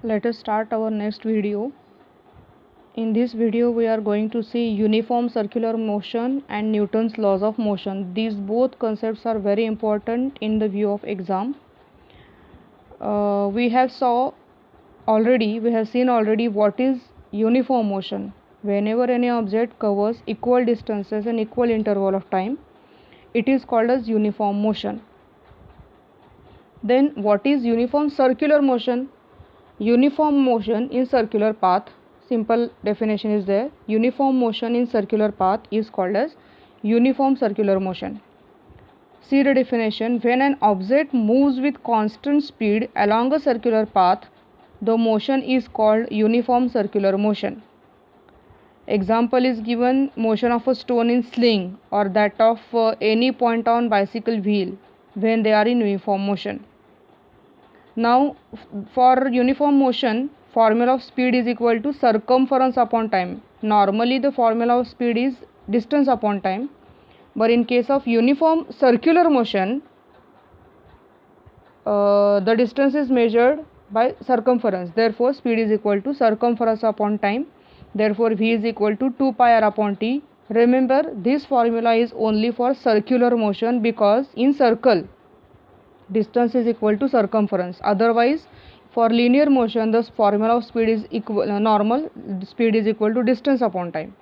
Let us start our next video. In this video we are going to see uniform circular motion and Newton's laws of motion. These both concepts are very important in the view of exam. We have seen already what is uniform motion. Whenever any object covers equal distances and equal interval of time, it is called as uniform motion. Then what is uniform circular motion? Uniform motion in circular path, simple definition is there. Uniform motion in circular path is called as uniform circular motion. See the definition: when an object moves with constant speed along a circular path, the motion is called uniform circular motion. Example is given: motion of a stone in sling or that of any point on bicycle wheel when they are in uniform motion. Now for uniform motion, formula of speed is equal to circumference upon time. Normally the formula of speed is distance upon time, but in case of uniform circular motion, the distance is measured by circumference. Therefore speed is equal to circumference upon time. Therefore v is equal to 2 pi r upon t. Remember, this formula is only for circular motion because in circle distance is equal to circumference. Otherwise for linear motion the formula of speed is normal speed is equal to distance upon time.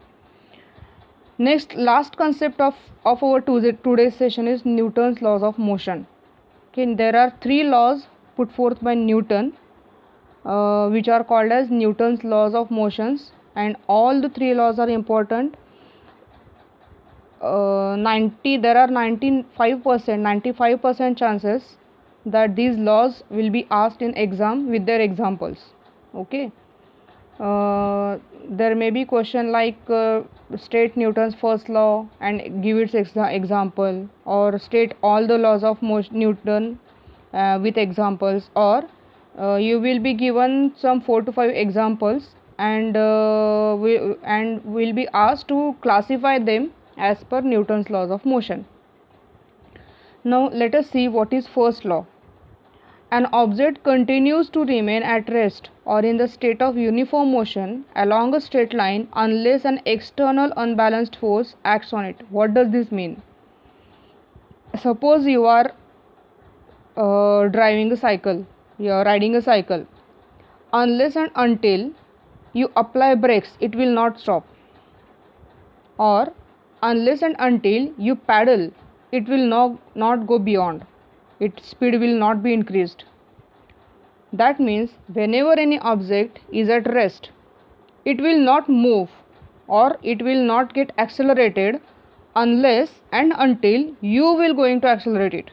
Next, last concept of our today's session is Newton's laws of motion. Okay, there are three laws put forth by Newton which are called as Newton's laws of motions, and all the three laws are important. There are 95% chances that these laws will be asked in exam with their examples. Okay, there may be question like state Newton's first law and give its example, or state all the laws of Newton with examples, or you will be given some 4 to 5 examples and will be asked to classify them as per Newton's laws of motion. Now let us see what is first law. An object continues to remain at rest or in the state of uniform motion along a straight line unless an external unbalanced force acts on it. What does this mean? Suppose you are riding a cycle. Unless and until you apply brakes, it will not stop. Or unless and until you paddle, it will not go beyond. Its speed will not be increased. That means whenever any object is at rest, it will not move or it will not get accelerated unless and until you will going to accelerate it.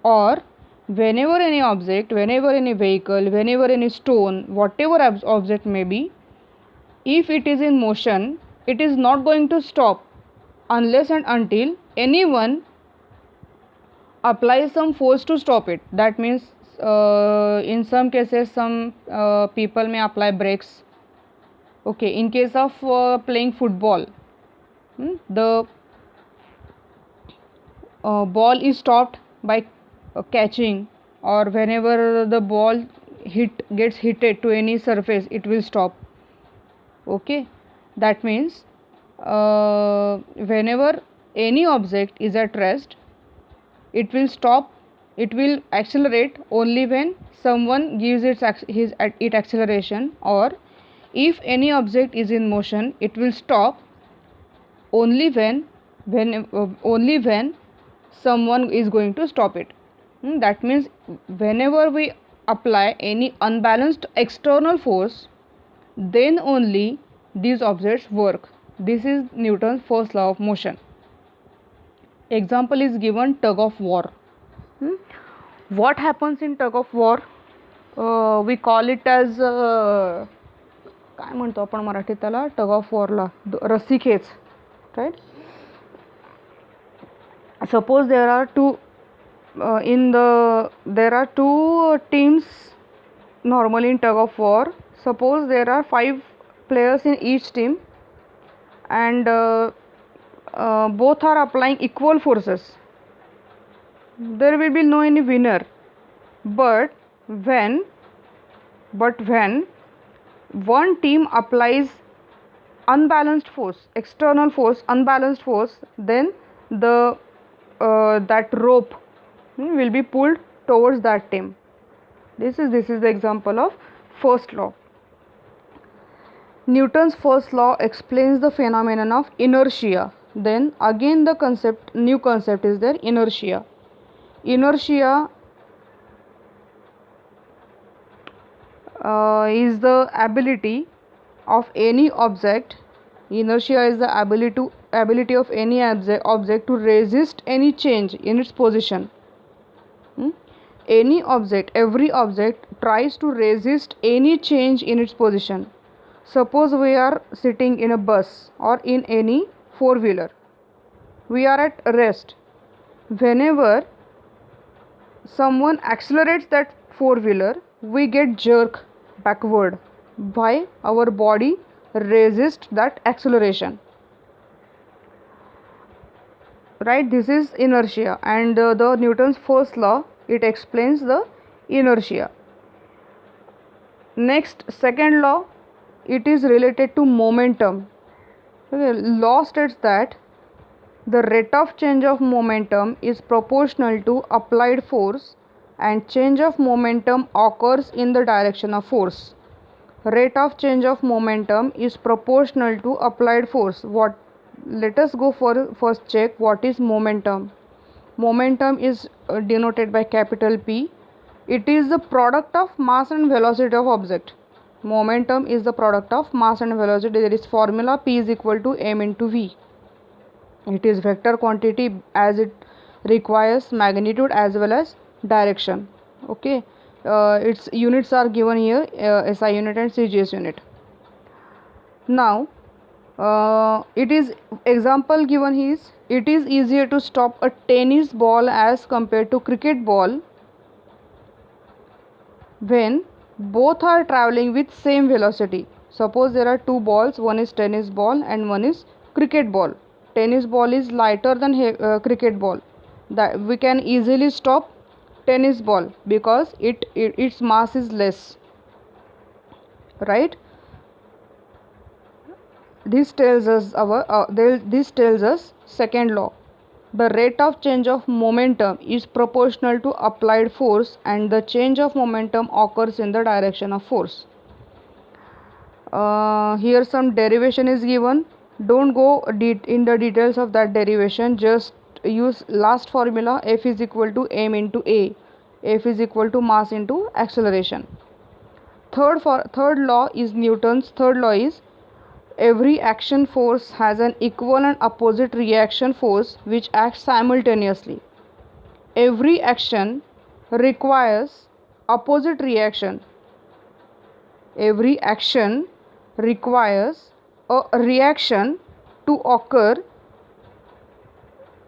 Or whenever any object, whenever any vehicle, whenever any stone, whatever object may be, if it is in motion, it is not going to stop unless and until anyone applies some force to stop it. That means in some cases some people may apply brakes. Okay, in case of playing football, the ball is stopped by catching, or whenever the ball gets hit to any surface, it will stop. Okay, that means whenever any object is at rest, it will stop, it will accelerate only when someone gives it acceleration, or if any object is in motion, it will stop only when someone is going to stop it. That means whenever we apply any unbalanced external force, then only these objects work. This is Newton's first law of motion. Example is given: tug of war. What happens in tug of war? We call it as काय म्हणतो आपण मराठीत त्याला, tug of वॉरला रस्सी खेच, right. Suppose there are two teams normally in tug of war. Suppose there are 5 players in each team and both are applying equal forces. There will be no any winner. But when But when one team applies unbalanced force, external force, unbalanced force, then the that rope will be pulled towards that team. This is the example of first law. Newton's first law explains the phenomenon of inertia. Then again the new concept is there, inertia. Inertia is the ability of any object. Inertia is the ability of any object to resist any change in its position. Any object, every object tries to resist any change in its position. Suppose we are sitting in a bus or in any four-wheeler. We are at rest. Whenever someone accelerates that four-wheeler, we get jerk backward. Why? Our body resists that acceleration. Right? This is inertia, and the Newton's first law, it explains the inertia. Next, second law, it is related to momentum. Okay, law states that the rate of change of momentum is proportional to applied force, and change of momentum occurs in the direction of force. Rate of change of momentum is proportional to applied force. What? Let us go for first check what is momentum. Momentum is denoted by capital P. It is the product of mass and velocity of object. Momentum is the product of mass and velocity. There is formula P is equal to m into v. It is vector quantity as it requires magnitude as well as direction. Okay, its units are given here, SI unit and CGS unit. Now it is example given is, it is easier to stop a tennis ball as compared to cricket ball when both are traveling with same velocity. Suppose there are two balls, one is tennis ball and one is cricket ball. Tennis ball is lighter than cricket ball. That we can easily stop tennis ball because its mass is less, right? This tells us second law. The rate of change of momentum is proportional to applied force, and the change of momentum occurs in the direction of force. Here some derivation is given. Don't go in the details of that derivation. Just use last formula, F is equal to m into a. F is equal to mass into acceleration. Third law is Newton's third law is, every action force has an equal and opposite reaction force which acts simultaneously. Every action requires opposite reaction. Every action requires a reaction to occur.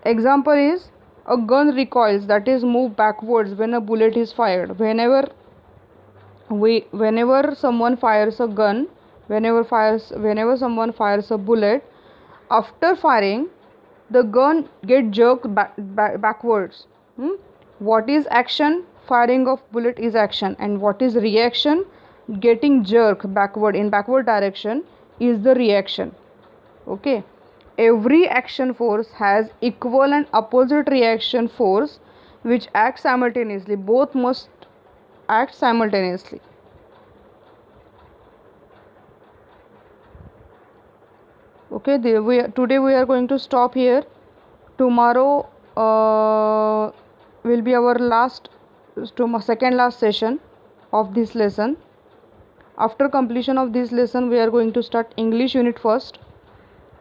Example is, a gun recoils, that is move backwards when a bullet is fired. Whenever someone fires a gun, whenever someone fires a bullet, after firing the gun get jerked backwards. What is action? Firing of bullet is action, and what is reaction? Getting jerked backward in backward direction is the reaction. Okay, every action force has equal and opposite reaction force which acts simultaneously. Both must act simultaneously. Okay, today we are going to stop here. Tomorrow will be our second last session of this lesson. After completion of this lesson, we are going to start English unit first.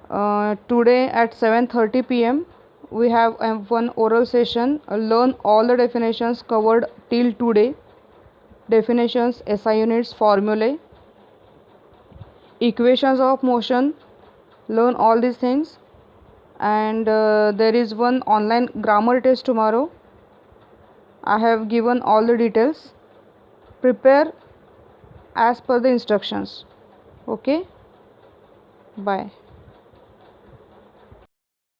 Today at 7:30 p.m. we have one oral session. Learn all the definitions covered till today. Definitions, SI units, formulae, equations of motion. Learn all these things, and there is one online grammar test tomorrow. I have given all the details. Prepare as per the instructions. Okay, bye.